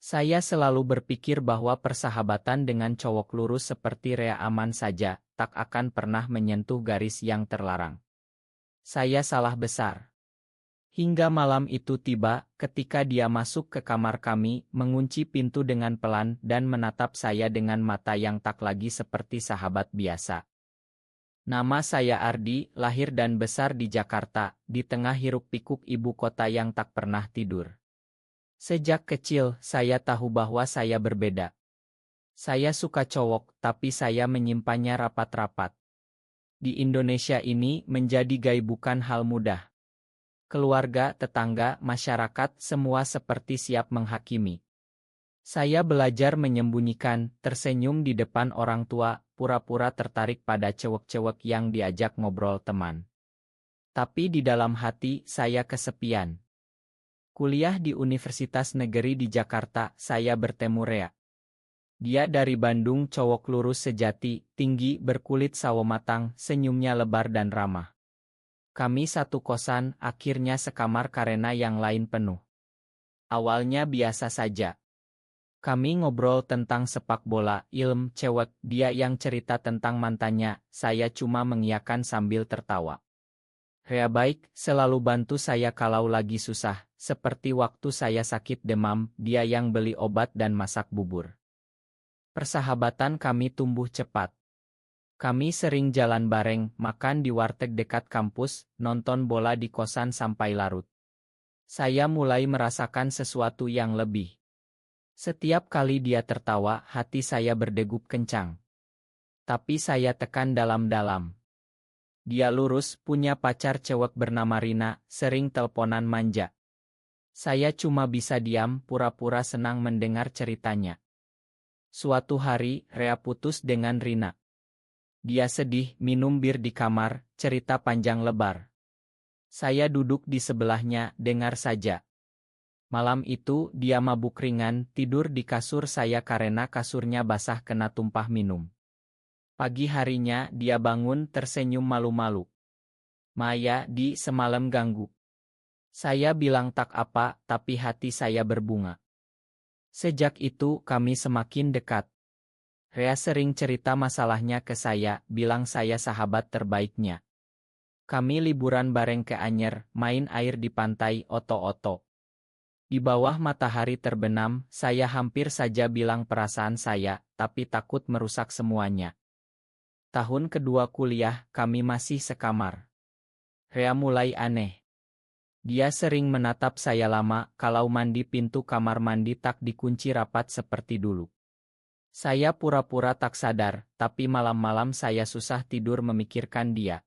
Saya selalu berpikir bahwa persahabatan dengan cowok lurus seperti Rea aman saja, tak akan pernah menyentuh garis yang terlarang. Saya salah besar. Hingga malam itu tiba, ketika dia masuk ke kamar kami, mengunci pintu dengan pelan dan menatap saya dengan mata yang tak lagi seperti sahabat biasa. Nama saya Ardi, lahir dan besar di Jakarta, di tengah hiruk-pikuk ibu kota yang tak pernah tidur. Sejak kecil, saya tahu bahwa saya berbeda. Saya suka cowok, tapi saya menyimpannya rapat-rapat. Di Indonesia ini, menjadi gay bukan hal mudah. Keluarga, tetangga, masyarakat, semua seperti siap menghakimi. Saya belajar menyembunyikan, tersenyum di depan orang tua, pura-pura tertarik pada cewek-cewek yang diajak ngobrol teman. Tapi di dalam hati, saya kesepian. Kuliah di Universitas Negeri di Jakarta, saya bertemu Rea. Dia dari Bandung, cowok lurus sejati, tinggi, berkulit sawo matang, senyumnya lebar dan ramah. Kami satu kosan, akhirnya sekamar karena yang lain penuh. Awalnya biasa saja. Kami ngobrol tentang sepak bola, ilmu, cewek, dia yang cerita tentang mantannya, saya cuma mengiyakan sambil tertawa. Rea baik, selalu bantu saya kalau lagi susah, seperti waktu saya sakit demam, dia yang beli obat dan masak bubur. Persahabatan kami tumbuh cepat. Kami sering jalan bareng, makan di warteg dekat kampus, nonton bola di kosan sampai larut. Saya mulai merasakan sesuatu yang lebih. Setiap kali dia tertawa, hati saya berdegup kencang. Tapi saya tekan dalam-dalam. Dia lurus, punya pacar cewek bernama Rina, sering teleponan manja. Saya cuma bisa diam, pura-pura senang mendengar ceritanya. Suatu hari, Rea putus dengan Rina. Dia sedih, minum bir di kamar, cerita panjang lebar. Saya duduk di sebelahnya, dengar saja. Malam itu, dia mabuk ringan, tidur di kasur saya karena kasurnya basah kena tumpah minum. Pagi harinya, dia bangun tersenyum malu-malu. Maya, di semalam ganggu. Saya bilang tak apa, tapi hati saya berbunga. Sejak itu, kami semakin dekat. Rea sering cerita masalahnya ke saya, bilang saya sahabat terbaiknya. Kami liburan bareng ke Anyer, main air di pantai Oto-Oto. Di bawah matahari terbenam, saya hampir saja bilang perasaan saya, tapi takut merusak semuanya. Tahun kedua kuliah, kami masih sekamar. Rea mulai aneh. Dia sering menatap saya lama, kalau mandi pintu kamar mandi tak dikunci rapat seperti dulu. Saya pura-pura tak sadar, tapi malam-malam saya susah tidur memikirkan dia.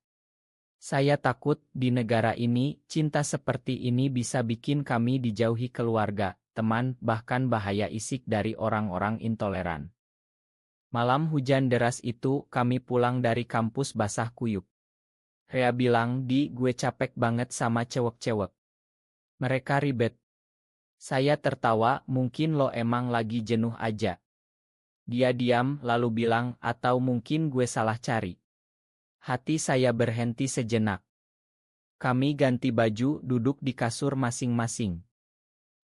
Saya takut, di negara ini, cinta seperti ini bisa bikin kami dijauhi keluarga, teman, bahkan bahaya isik dari orang-orang intoleran. Malam hujan deras itu, kami pulang dari kampus basah kuyup. Rea bilang, "Di, gue capek banget sama cewek-cewek. Mereka ribet." Saya tertawa, "Mungkin lo emang lagi jenuh aja." Dia diam, lalu bilang, "Atau mungkin gue salah cari." Hati saya berhenti sejenak. Kami ganti baju, duduk di kasur masing-masing.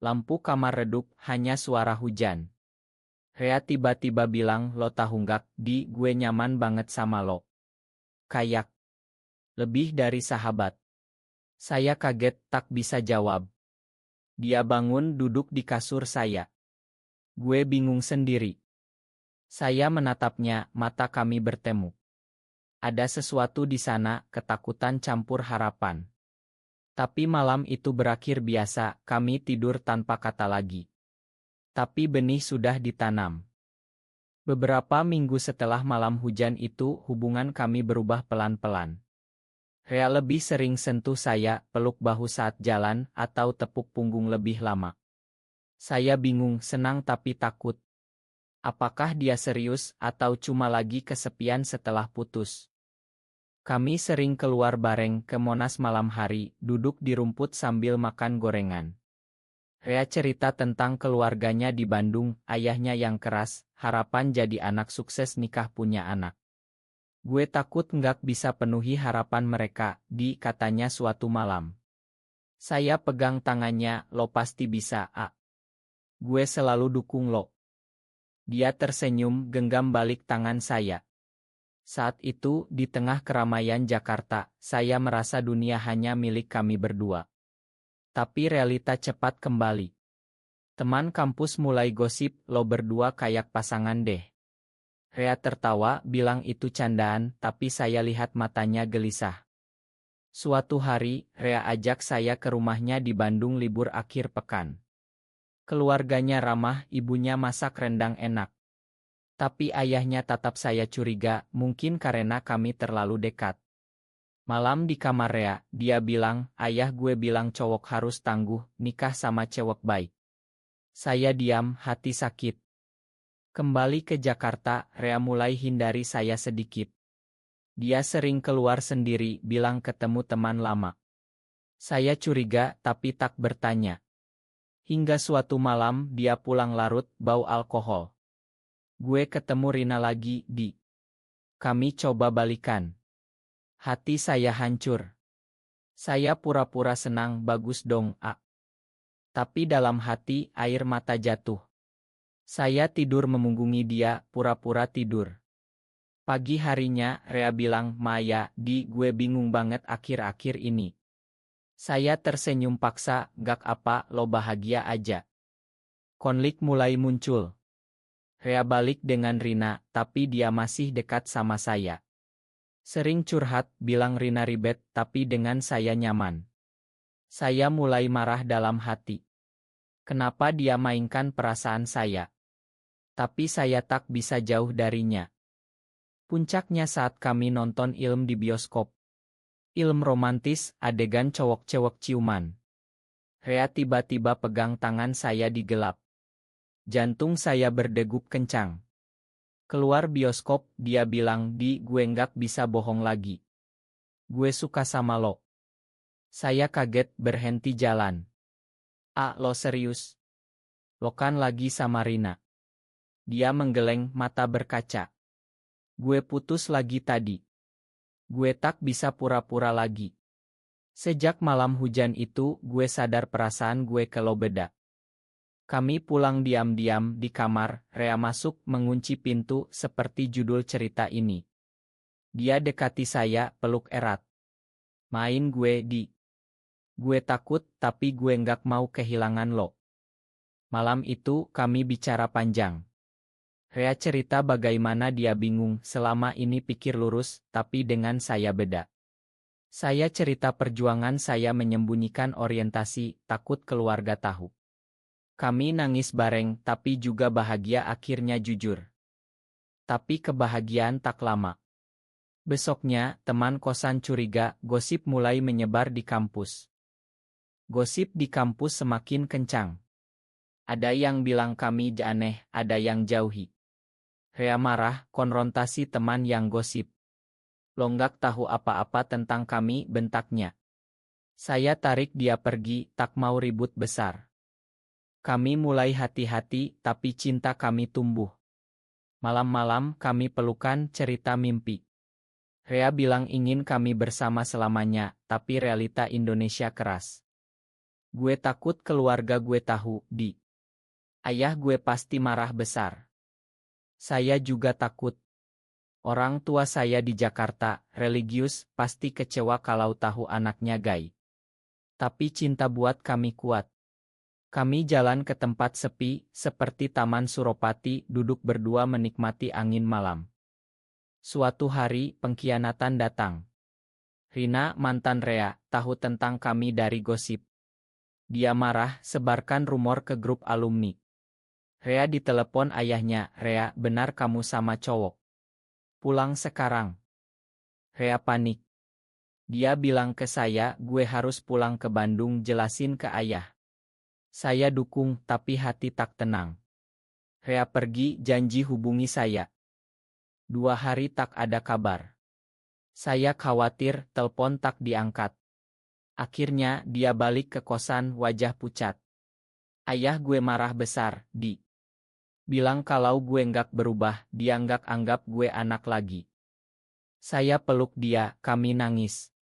Lampu kamar redup, hanya suara hujan. Rea tiba-tiba bilang, "Lo tahu nggak, Di, gue nyaman banget sama lo. Kayak lebih dari sahabat." Saya kaget, tak bisa jawab. Dia bangun duduk di kasur saya. Gue bingung sendiri. Saya menatapnya, mata kami bertemu. Ada sesuatu di sana, ketakutan campur harapan. Tapi malam itu berakhir biasa, kami tidur tanpa kata lagi. Tapi benih sudah ditanam. Beberapa minggu setelah malam hujan itu, hubungan kami berubah pelan-pelan. Rea lebih sering sentuh saya, peluk bahu saat jalan, atau tepuk punggung lebih lama. Saya bingung, senang tapi takut. Apakah dia serius, atau cuma lagi kesepian setelah putus? Kami sering keluar bareng ke Monas malam hari, duduk di rumput sambil makan gorengan. Rea cerita tentang keluarganya di Bandung, ayahnya yang keras, harapan jadi anak sukses nikah punya anak. Gue takut nggak bisa penuhi harapan mereka, Di, katanya suatu malam. Saya pegang tangannya, "Lo pasti bisa, A." Gue selalu dukung lo. Dia tersenyum genggam balik tangan saya. Saat itu, di tengah keramaian Jakarta, saya merasa dunia hanya milik kami berdua. Tapi realita cepat kembali. Teman kampus mulai gosip, lo berdua kayak pasangan deh. Rea tertawa, bilang itu candaan, tapi saya lihat matanya gelisah. Suatu hari, Rea ajak saya ke rumahnya di Bandung libur akhir pekan. Keluarganya ramah, ibunya masak rendang enak. Tapi ayahnya tetap saya curiga, mungkin karena kami terlalu dekat. Malam di kamar Rea, dia bilang, ayah gue bilang cowok harus tangguh, nikah sama cewek baik. Saya diam, hati sakit. Kembali ke Jakarta, Rea mulai hindari saya sedikit. Dia sering keluar sendiri, bilang ketemu teman lama. Saya curiga, tapi tak bertanya. Hingga suatu malam, dia pulang larut, bau alkohol. Gue ketemu Rina lagi, Di. Kami coba balikan. Hati saya hancur. Saya pura-pura senang, bagus dong, A. Tapi dalam hati, air mata jatuh. Saya tidur memunggungi dia, pura-pura tidur. Pagi harinya, Rea bilang, Maya, Di, gue bingung banget akhir-akhir ini. Saya tersenyum paksa, gak apa, lo bahagia aja. Konflik mulai muncul. Rea balik dengan Rina, tapi dia masih dekat sama saya. Sering curhat, bilang Rina ribet, tapi dengan saya nyaman. Saya mulai marah dalam hati. Kenapa dia mainkan perasaan saya? Tapi saya tak bisa jauh darinya. Puncaknya saat kami nonton film di bioskop. Film romantis, adegan cowok-cewek ciuman. Rea tiba-tiba pegang tangan saya di gelap. Jantung saya berdegup kencang. Keluar bioskop, dia bilang, Di, gue nggak bisa bohong lagi. Gue suka sama lo. Saya kaget, berhenti jalan. Ah, lo serius? Lo kan lagi sama Rina. Dia menggeleng, mata berkaca. Gue putus lagi tadi. Gue tak bisa pura-pura lagi. Sejak malam hujan itu, gue sadar perasaan gue ke lo beda. Kami pulang diam-diam di kamar, Rea masuk mengunci pintu seperti judul cerita ini. Dia dekati saya, peluk erat. Main gue, Di. Gue takut, tapi gue nggak mau kehilangan lo. Malam itu, kami bicara panjang. Rea cerita bagaimana dia bingung selama ini pikir lurus, tapi dengan saya beda. Saya cerita perjuangan saya menyembunyikan orientasi, takut keluarga tahu. Kami nangis bareng, tapi juga bahagia akhirnya jujur. Tapi kebahagiaan tak lama. Besoknya, teman kosan curiga, gosip mulai menyebar di kampus. Gosip di kampus semakin kencang. Ada yang bilang kami aneh, ada yang jauhi. Rea marah, konfrontasi teman yang gosip. Lo nggak tahu apa-apa tentang kami, bentaknya. Saya tarik dia pergi, tak mau ribut besar. Kami mulai hati-hati, tapi cinta kami tumbuh. Malam-malam kami pelukan, cerita mimpi. Rea bilang ingin kami bersama selamanya, tapi realita Indonesia keras. Gue takut keluarga gue tahu, Di. Ayah gue pasti marah besar. Saya juga takut. Orang tua saya di Jakarta, religius, pasti kecewa kalau tahu anaknya gay. Tapi cinta buat kami kuat. Kami jalan ke tempat sepi, seperti Taman Suropati, duduk berdua menikmati angin malam. Suatu hari, pengkhianatan datang. Rina, mantan Rea, tahu tentang kami dari gosip. Dia marah, sebarkan rumor ke grup alumni. Rea ditelepon ayahnya, Rea, benar kamu sama cowok? Pulang sekarang. Rea panik. Dia bilang ke saya, gue harus pulang ke Bandung, jelasin ke ayah. Saya dukung, tapi hati tak tenang. Rea pergi, janji hubungi saya. 2 hari tak ada kabar. Saya khawatir, telepon tak diangkat. Akhirnya, dia balik ke kosan, wajah pucat. Ayah gue marah besar, Di. Bilang kalau gue nggak berubah, dia nggak anggap gue anak lagi. Saya peluk dia, kami nangis.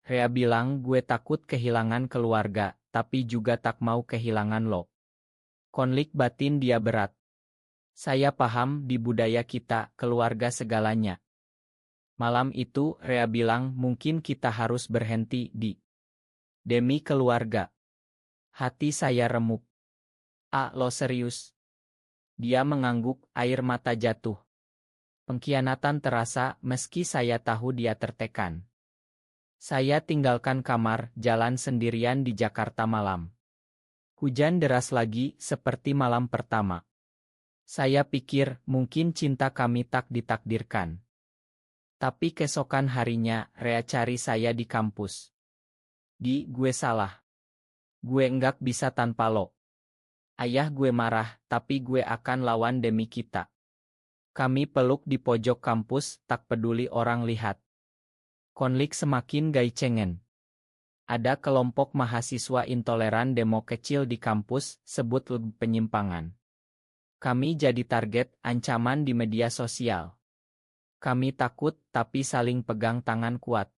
Rea bilang gue takut kehilangan keluarga, tapi juga tak mau kehilangan lo. Konflik batin dia berat. Saya paham di budaya kita, keluarga segalanya. Malam itu, Rea bilang mungkin kita harus berhenti demi keluarga. Hati saya remuk. Lo serius? Dia mengangguk, air mata jatuh. Pengkhianatan terasa meski saya tahu dia tertekan. Saya tinggalkan kamar, jalan sendirian di Jakarta malam. Hujan deras lagi, seperti malam pertama. Saya pikir, mungkin cinta kami tak ditakdirkan. Tapi keesokan harinya, Rea cari saya di kampus. Gue salah. Gue enggak bisa tanpa lo. Ayah gue marah, tapi gue akan lawan demi kita. Kami peluk di pojok kampus, tak peduli orang lihat. Konflik semakin gaicengen. Ada kelompok mahasiswa intoleran demo kecil di kampus, sebut penyimpangan. Kami jadi target ancaman di media sosial. Kami takut, tapi saling pegang tangan kuat.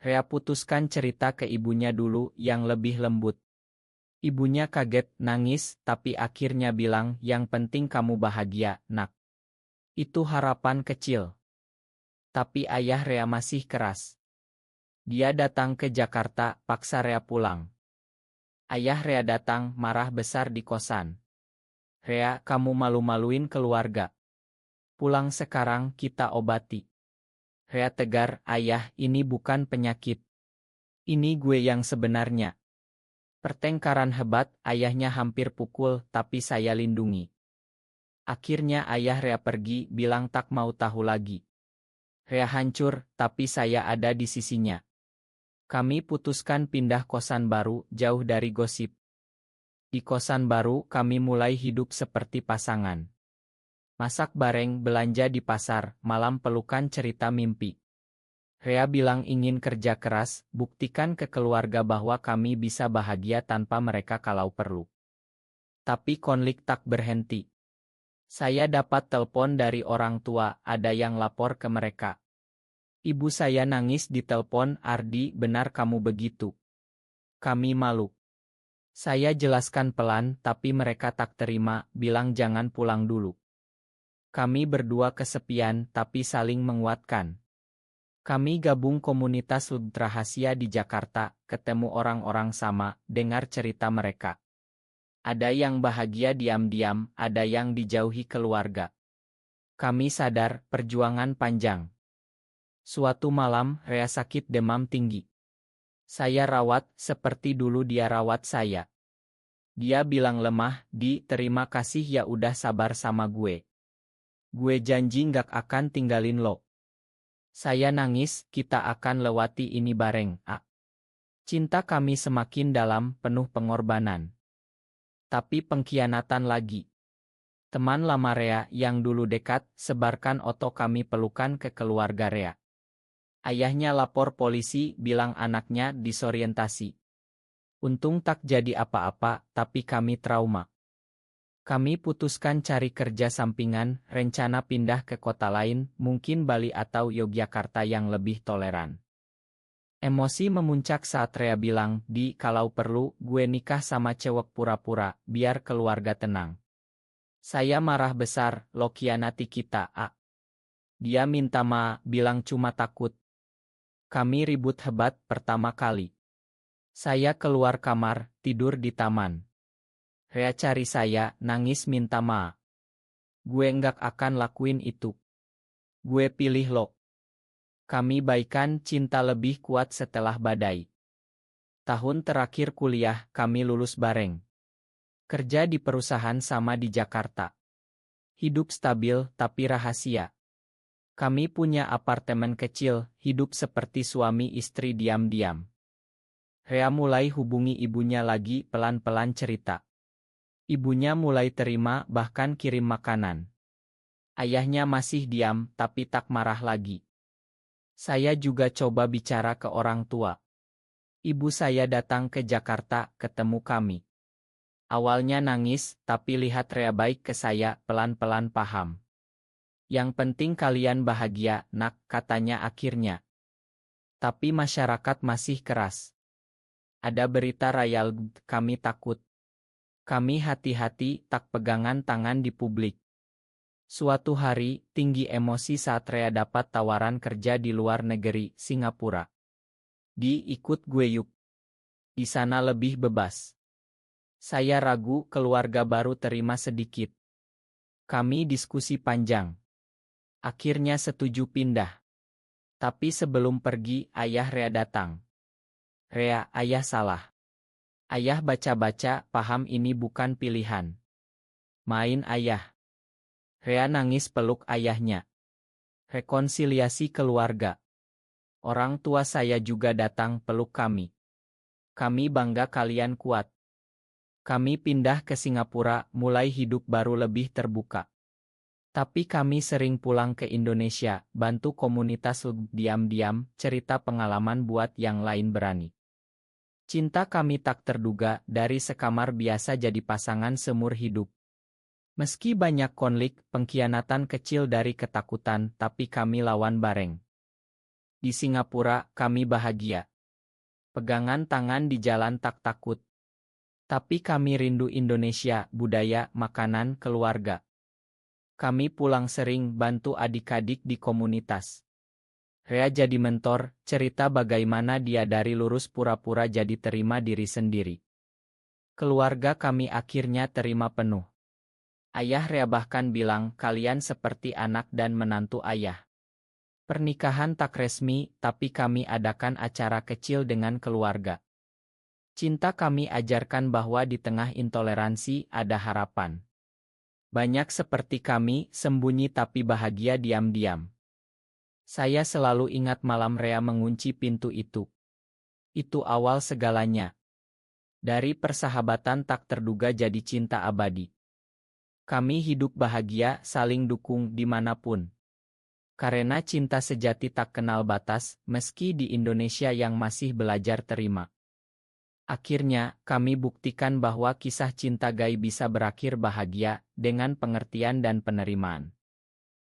Rea putuskan cerita ke ibunya dulu yang lebih lembut. Ibunya kaget, nangis, tapi akhirnya bilang, yang penting kamu bahagia, nak. Itu harapan kecil. Tapi ayah Rea masih keras. Dia datang ke Jakarta, paksa Rea pulang. Ayah Rea datang, marah besar di kosan. Rea, kamu malu-maluin keluarga. Pulang sekarang, kita obati. Rea tegar, ayah, ini bukan penyakit. Ini gue yang sebenarnya. Pertengkaran hebat, ayahnya hampir pukul, tapi saya lindungi. Akhirnya ayah Rea pergi, bilang tak mau tahu lagi. Rea hancur, tapi saya ada di sisinya. Kami putuskan pindah kosan baru, jauh dari gosip. Di kosan baru, kami mulai hidup seperti pasangan. Masak bareng, belanja di pasar, malam pelukan cerita mimpi. Rea bilang ingin kerja keras, buktikan ke keluarga bahwa kami bisa bahagia tanpa mereka kalau perlu. Tapi konflik tak berhenti. Saya dapat telepon dari orang tua, ada yang lapor ke mereka. Ibu saya nangis di telepon, Ardi, benar kamu begitu? Kami malu. Saya jelaskan pelan, tapi mereka tak terima, bilang jangan pulang dulu. Kami berdua kesepian, tapi saling menguatkan. Kami gabung komunitas rahasia di Jakarta, ketemu orang-orang sama, dengar cerita mereka. Ada yang bahagia diam-diam, ada yang dijauhi keluarga. Kami sadar, perjuangan panjang. Suatu malam, Rea sakit demam tinggi. Saya rawat, seperti dulu dia rawat saya. Dia bilang lemah, terima kasih ya udah sabar sama gue. Gue janji nggak akan tinggalin lo. Saya nangis, kita akan lewati ini bareng, Cinta kami semakin dalam, penuh pengorbanan. Tapi pengkhianatan lagi. Teman lama Rea yang dulu dekat, sebarkan foto kami pelukan ke keluarga Rea. Ayahnya lapor polisi, bilang anaknya disorientasi. Untung tak jadi apa-apa, tapi kami trauma. Kami putuskan cari kerja sampingan, rencana pindah ke kota lain, mungkin Bali atau Yogyakarta yang lebih toleran. Emosi memuncak saat Rea bilang, kalau perlu, gue nikah sama cewek pura-pura, biar keluarga tenang. Saya marah besar, lo khianati kita, Dia minta bilang cuma takut. Kami ribut hebat pertama kali. Saya keluar kamar, tidur di taman. Rea cari saya, nangis minta Gue enggak akan lakuin itu. Gue pilih lo. Kami baikan, cinta lebih kuat setelah badai. Tahun terakhir kuliah, kami lulus bareng. Kerja di perusahaan sama di Jakarta. Hidup stabil, tapi rahasia. Kami punya apartemen kecil, hidup seperti suami istri diam-diam. Rea mulai hubungi ibunya lagi, pelan-pelan cerita. Ibunya mulai terima, bahkan kirim makanan. Ayahnya masih diam, tapi tak marah lagi. Saya juga coba bicara ke orang tua. Ibu saya datang ke Jakarta, ketemu kami. Awalnya nangis, tapi lihat Rea baik ke saya, pelan-pelan paham. Yang penting kalian bahagia, nak, katanya akhirnya. Tapi masyarakat masih keras. Ada berita rayal, kami takut. Kami hati-hati tak pegangan tangan di publik. Suatu hari, tinggi emosi saat Rea dapat tawaran kerja di luar negeri, Singapura. Ikut gue yuk. Di sana lebih bebas. Saya ragu, keluarga baru terima sedikit. Kami diskusi panjang. Akhirnya setuju pindah. Tapi sebelum pergi, ayah Rea datang. Rea, ayah salah. Ayah baca-baca, paham ini bukan pilihan. Main ayah. Rea nangis peluk ayahnya. Rekonsiliasi keluarga. Orang tua saya juga datang peluk kami. Kami bangga kalian kuat. Kami pindah ke Singapura, mulai hidup baru lebih terbuka. Tapi kami sering pulang ke Indonesia, bantu komunitas diam-diam, cerita pengalaman buat yang lain berani. Cinta kami tak terduga, dari sekamar biasa jadi pasangan seumur hidup. Meski banyak konflik, pengkhianatan kecil dari ketakutan, tapi kami lawan bareng. Di Singapura, kami bahagia. Pegangan tangan di jalan tak takut. Tapi kami rindu Indonesia, budaya, makanan, keluarga. Kami pulang sering, bantu adik-adik di komunitas. Rea jadi mentor, cerita bagaimana dia dari lurus pura-pura jadi terima diri sendiri. Keluarga kami akhirnya terima penuh. Ayah Rea bahkan bilang, kalian seperti anak dan menantu ayah. Pernikahan tak resmi, tapi kami adakan acara kecil dengan keluarga. Cinta kami ajarkan bahwa di tengah intoleransi ada harapan. Banyak seperti kami, sembunyi tapi bahagia diam-diam. Saya selalu ingat malam Rea mengunci pintu itu. Itu awal segalanya. Dari persahabatan tak terduga jadi cinta abadi. Kami hidup bahagia, saling dukung dimanapun. Karena cinta sejati tak kenal batas, meski di Indonesia yang masih belajar terima. Akhirnya, kami buktikan bahwa kisah cinta Gai bisa berakhir bahagia, dengan pengertian dan penerimaan.